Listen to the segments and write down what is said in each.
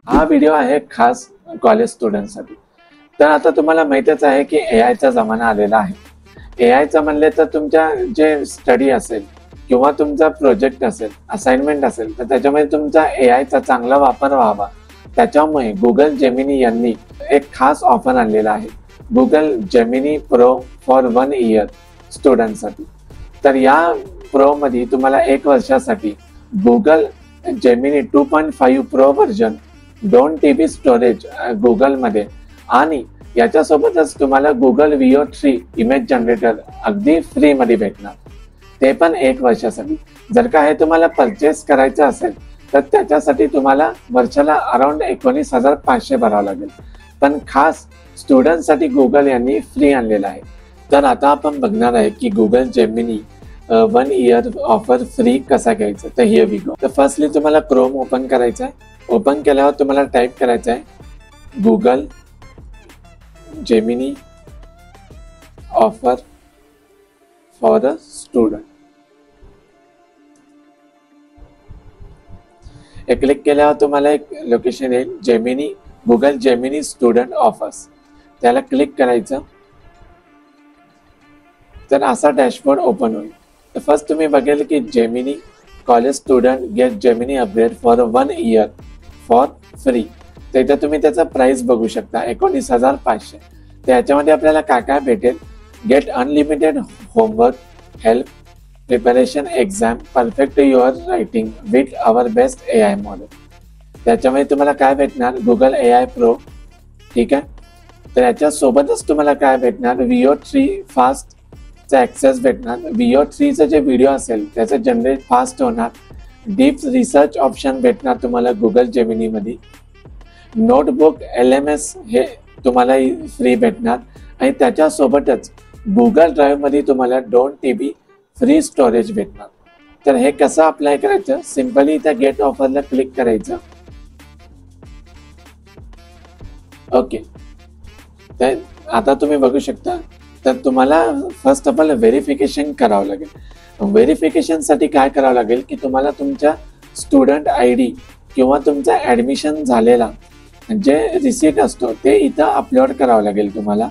हा व्हिडिओ आहे खास कॉलेज स्टुडंटसाठी। तर आता तुम्हाला माहितच आहे की एआयचा जमाना आलेला आहे। एआयचा म्हणले तर तुमच्या जे स्टडी असेल किंवा तुमचा प्रोजेक्ट असेल, असाइनमेंट असेल, तर त्याच्यामध्ये तुमचा एआयचा चांगला वापर व्हावा, त्याच्यामुळे गुगल जेमिनी यांनी एक खास ऑफर आणलेला आहे, Google Gemini pro for 1 year स्टुडंटसाठी। तर या प्रो मध्ये तुम्हाला 1 वर्षासाठी Google Gemini 2.5 pro version 2 TB storage गुगलमध्ये आणि याच्यासोबतच तुम्हाला गुगल VO3 इमेज जनरेटर अगदी फ्रीमध्ये भेटणार, ते पण 1 वर्षासाठी। जर का हे तुम्हाला परचेस करायचं असेल तर त्याच्यासाठी तुम्हाला वर्षाला अराउंड 19,500 भरावं लागेल, पण खास स्टुडंटसाठी गुगल यांनी फ्री आणलेला आहे। तर आता आपण बघणार आहे की Google Gemini 1 year offer free कसा घ्यायचा। तर हिअर वी गो। तर फर्स्टली तुम्हाला क्रोम ओपन करायचं आहे। ओपन केल्यावर तुम्हाला टाइप करायचं आहे Google Gemini offer for a student. हे क्लिक केल्यावर तुम्हाला एक लोकेशन येईल, Gemini Google Gemini student offers, त्याला क्लिक करायचं। तर असा डॅशबोर्ड ओपन होईल। तर फर्स्ट तुम्ही बघेल की Gemini college student get Gemini upgrade for 1 year for free. तर इथे तुम्ही त्याचा प्राइस बघू शकता 19,500। तर याच्यामध्ये आपल्याला काय काय भेटेल, get unlimited homework, help, preparation exam, perfect your writing with our best AI model. त्याच्यामध्ये तुम्हाला काय भेटणार, गुगल AI प्रो, ठीक आहे। तर याच्यासोबतच तुम्हाला काय भेटणार, VO3 फास्ट चा ऍक्सेस भेटणार। VO3 चा जे व्हिडिओ असेल त्याचं जनरेट फास्ट होणार। डीप रिसर्च ऑप्शन भेटणार तुम्हाला गुगल जेमिनी मध्ये। नोटबुक LMS हे तुम्हाला फ्री भेटणार आणि त्याच्यासोबतच गुगल ड्राईव्ह मध्ये तुम्हाला 2 TB फ्री स्टोरेज भेटणार। तर हे कसं अप्लाय करायचं, सिंपली त्या गेट ऑफरला क्लिक करायचं। ओके, तर आता तुम्ही बघू शकता, तर तुम्हाला फर्स्ट ऑफ ऑल व्हेरिफिकेशन करावं लागेल। व्हेरिफिकेशनसाठी काय करावं लागेल की तुम्हाला तुमच्या स्टुडंट ID किंवा तुमचा ॲडमिशन झालेला जे रिसिट असतो ते इथं अपलोड करावं लागेल तुम्हाला।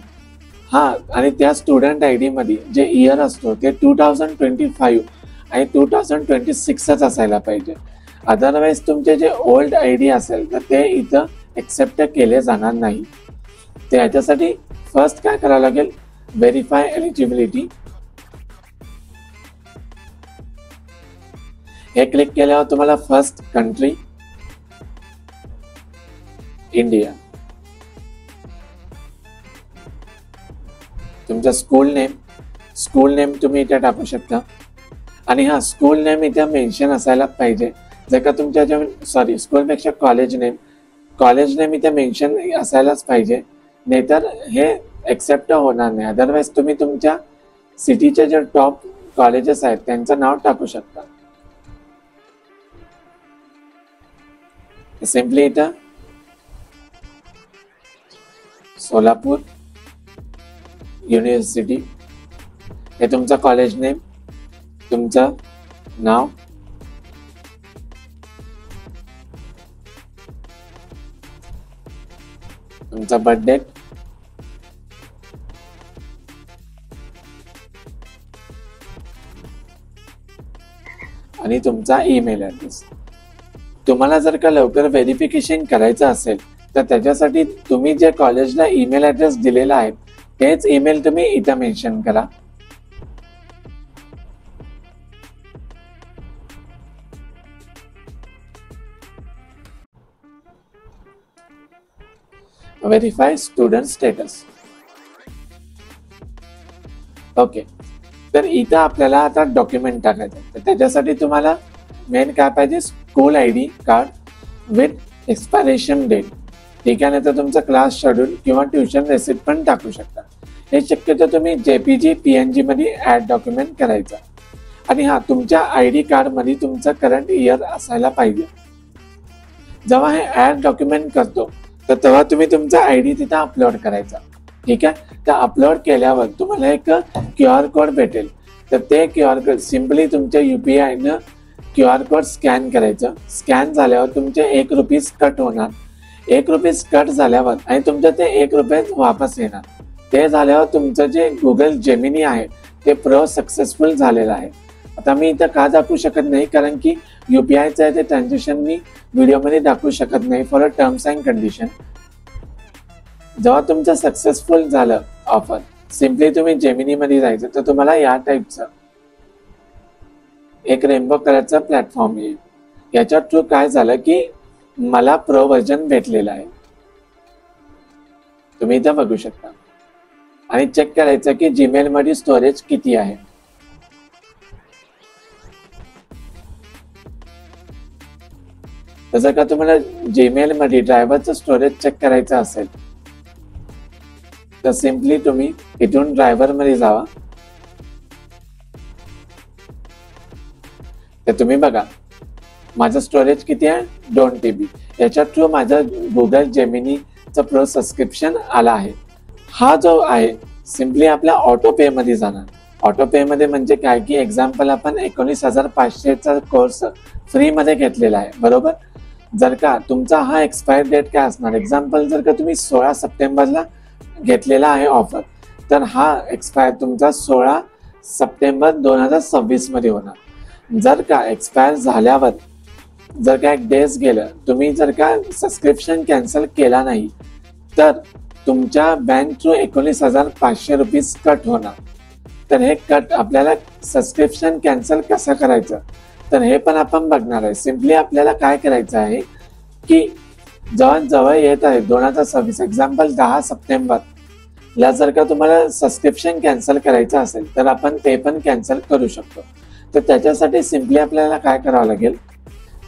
हां, आणि त्या स्टुडंट ID मध्ये जे इयर असतो ते 2025 आणि 2026च असायला पाहिजे। अदरवाईज तुमचे जे ओल्ड ID असेल तर ते इथं एक्सेप्ट केले जाणार नाही। तर याच्यासाठी फर्स्ट काय करावं लागेल, व्हेरीफाय एलिजिबिलिटी, हे क्लिक केल्यावर तुम्हाला फर्स्ट कंट्री इंडिया, तुमचा स्कूल नेम तुम्ही इथे टाकू शकता। आणि हा स्कूल नेम इथे मेन्शन असायला पाहिजे। जर का तुमच्या स्कूलपेक्षा कॉलेज नेम इथे मेन्शन असायलाच पाहिजे, नाहीतर हे एक्सेप्ट होणार नाही। अदरवाईज तुम्ही तुमच्या सिटीचे जे टॉप कॉलेजेस आहेत त्यांचं नाव टाकू शकता। सिंपली इथं सोलापूर युनिव्हर्सिटी, हे तुमचा कॉलेज नेम, तुमचं नाव, तुमचा बर्थ डेट, आणि तुमचा ईमेल ॲड्रेस। तुम्हाला जर का लवकर व्हेरिफिकेशन करायचं असेल तर त्याच्यासाठी तुम्ही जे कॉलेजला ईमेल ॲड्रेस दिलेला आहे तेच ईमेल तुम्ही इथं मेन्शन करा। Verify student status. ओके, तर इथं आपल्याला आता डॉक्युमेंट टाकायचं, तर त्याच्यासाठी तुम्हाला मेन काय पाहिजे, school ID card with expiration date, ठीक आहे। नाही तर तुमचा क्लास शेड्यूल किंवा ट्युशन रेसिप्ट पण टाकू शकता। हे शक्यतो तुम्ही JPG PNG मध्ये ॲड डॉक्युमेंट करायचा। आणि हा तुमच्या ID कार्ड मध्ये तुमचा करंट इयर असायला पाहिजे। जेव्हा हे ॲड डॉक्युमेंट करतो तर तेव्हा तुम्ही तुमचा ID तिथं अपलोड करायचा, ठीक आहे। तर अपलोड केल्यावर तुम्हाला एक QR कोड भेटेल, तर ते QR कोड सिंपली तुमच्या UPI QR कोड स्कॅन करायचं। स्कॅन झाल्यावर तुमचे ₹1 कट होणार ₹1 कट झाल्यावर आणि तुमचं ते ₹1 वापस येणार. ते झाल्यावर तुमचं जे गुगल जेमिनी आहे ते प्रो सक्सेसफुल झालेलं आहे. आता मी इथं का दाखवू शकत नाही, कारण की UPIचं आहे ते ट्रान्झॅक्शन मी व्हिडिओमध्ये दाखवू शकत नाही फॉर टर्म्स अँड कंडिशन. जेव्हा तुमचं सक्सेसफुल झालं ऑफर, सिम्पली तुम्ही जेमिनीमध्ये जायचं, तर तुम्हाला या टाईपचं एक रेनबो कलरचा प्लॅटफॉर्म येईल. याच्या थ्रू काय झालं की मला प्रो व्हर्जन भेटलेला आहे, तुम्ही इथं बघू शकता. आणि चेक करायचं की जीमेल मध्ये स्टोरेज किती आहे. जर का तुम्हाला जीमेल मध्ये ड्रायव्हरचं स्टोरेज चेक करायचं असेल तर सिम्पली तुम्ही इथून ड्रायव्हर मध्ये जावा. तर तुम्ही बघा माझं स्टोरेज किती आहे, 2 TB. याच्या थ्रू माझं गुगल जेमिनीचं प्रो सबस्क्रिप्शन आला आहे. हा जो आहे सिम्पली आपल्या ऑटो पे मध्ये जाणार. ऑटो पे मध्ये म्हणजे काय की एक्झाम्पल आपण 19,500चा कोर्स फ्री मध्ये घेतलेला आहे, बरोबर. जर का तुमचा हा एक्सपायर डेट काय असणार, एक्झाम्पल जर का तुम्ही 16 सप्टेंबरला घेतलेला आहे ऑफर, तर हा एक्सपायर तुमचा 16 सप्टेंबर 2026 मध्ये होणार. जर का एक्सपायर झाल्यावर जर का एक डेज गेलं, तुम्ही जर का सबस्क्रिप्शन कॅन्सल केला नाही, तर तुमच्या बँक थ्रू ₹19,500 कट होणार. तर हे कट आपल्याला सबस्क्रिप्शन कॅन्सल कसं करायचं, तर हे पण आपण बघणार आहे. सिम्पली आपल्याला काय करायचं आहे की जवळ येत आहे 2026, एक्झाम्पल 10 सप्टेंबरला जर का तुम्हाला सबस्क्रिप्शन कॅन्सल करायचं असेल, तर आपण ते पण कॅन्सल करू शकतो. तर त्याच्यासाठी सिम्पली आपल्याला काय करावं लागेल,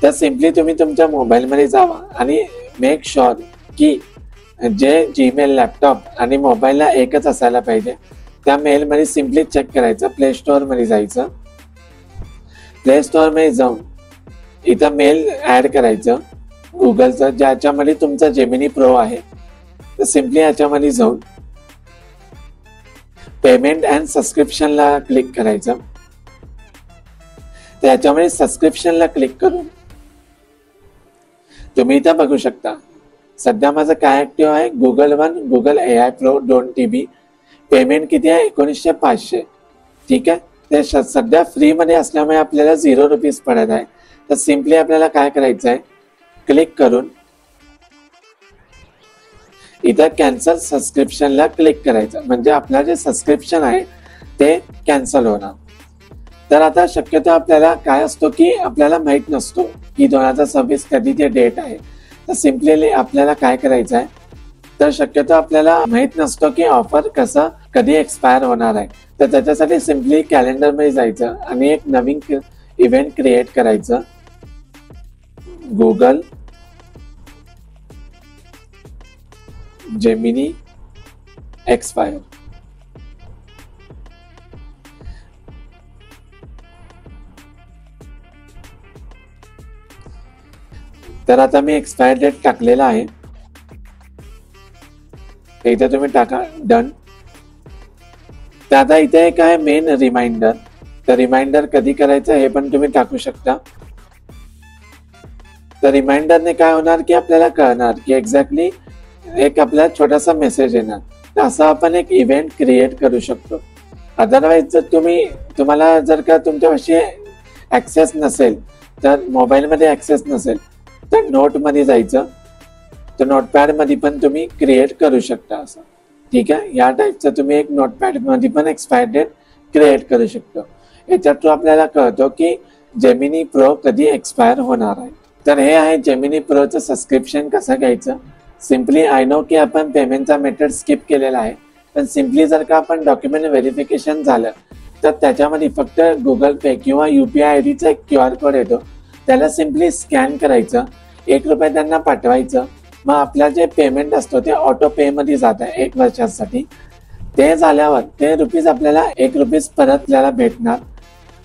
तर सिम्पली तुम्ही तुमच्या मोबाईलमध्ये जावा आणि मेक शुअर की जे जीमेल लॅपटॉप आणि मोबाईलला एकच असायला पाहिजे. त्या मेलमध्ये सिम्पली चेक करायचं, प्ले स्टोअरमध्ये जायचं. प्ले स्टोअरमध्ये जाऊन इथं मेल ॲड करायचं गुगलचं, ज्याच्यामध्ये तुमचा जेमिनी प्रो आहे. तर सिम्पली याच्यामध्ये जाऊन पेमेंट अँड सबस्क्रिप्शनला क्लिक करायचं. तर याच्यामध्ये सबस्क्रिप्शनला क्लिक करून तुम्ही इथं बघू शकता सध्या माझं काय ऍक्टिव्ह आहे, Google one Google AI pro 2 TB. Payment किती आहे, 19,500. ठीक आहे. ते सध्या फ्री मध्ये असल्यामुळे आपल्याला ₹0 पडत आहे. तर सिम्पली आपल्याला काय करायचं आहे, क्लिक करून इथं कॅन्सल सबस्क्रिप्शनला क्लिक करायचं, म्हणजे आपलं जे सबस्क्रिप्शन आहे ते कॅन्सल होणार. तर आता शक्यतो आपल्याला काय असतो की आपल्याला माहित नसतो की 2026 कधी ते डेट आहे. तर सिम्पली आपल्याला काय करायचं आहे, तर शक्यतो आपल्याला माहित नसतो की ऑफर कधी एक्सपायर होणार आहे. तर त्याच्यासाठी सिम्पली कॅलेंडरमध्ये जायचं आणि एक नवीन इव्हेंट क्रिएट करायचं, गुगल जेमिनी एक्सपायर. तर आता मी एक्सपायर डेट टाकलेला आहे. इथे तुम्ही टाका डन. तर आता इथे एक आहे मेन रिमाइंडर. तर रिमाइंडर कधी करायचं हे पण तुम्ही टाकू शकता. तर रिमाइंडरने काय होणार की आपल्याला कळणार की एक्झॅक्टली एक आपल्याला छोटासा मेसेज येणार. तर असं आपण एक इव्हेंट क्रिएट करू शकतो. अदरवाईज जर तुम्हाला जर का तुमच्यापाशी ऍक्सेस नसेल, तर मोबाईलमध्ये ऍक्सेस नसेल, तर नोटमध्ये जायचं. तर नोटपॅड मध्ये पण तुम्ही क्रिएट करू शकता असं. ठीक आहे. या टाईपचं तुम्ही एक नोटपॅड मध्ये पण एक्सपायर डेट क्रिएट करू शकतो. याच्या थ्रू आपल्याला कळतो की जेमिनी प्रो कधी एक्सपायर होणार आहे. तर हे आहे जेमिनी प्रोचं सबस्क्रिप्शन कसं घ्यायचं. सिम्पली आय नो की आपण पेमेंटचा मेथड स्किप केलेला आहे, पण सिम्पली जर का आपण डॉक्युमेंट व्हेरिफिकेशन झालं तर त्याच्यामध्ये फक्त गुगल पे किंवा UPI IDचा एक QR कोड येतो, त्याला सिम्पली स्कॅन करायचं, ₹1 त्यांना पाठवायचं. मग आपला जे पेमेंट असतो ते ऑटो पे मध्ये जात आहे 1 वर्षासाठी. ते झाल्यावर ते रुपीज आपल्याला ₹1 परत आपल्याला भेटणार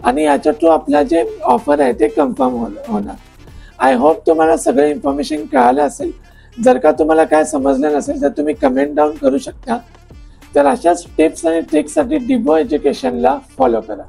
आणि याच्या थ्रू आपला जे ऑफर आहे ते कन्फर्म होणार. आय होप तुम्हाला सगळं इन्फॉर्मेशन कळालं असेल. जर का तुम्हाला काय समजलं नसेल तर तुम्ही कमेंट डाऊन करू शकता. तर अशाच टिप्स आणि ट्रिक्ससाठी डिबो एज्युकेशनला फॉलो करा.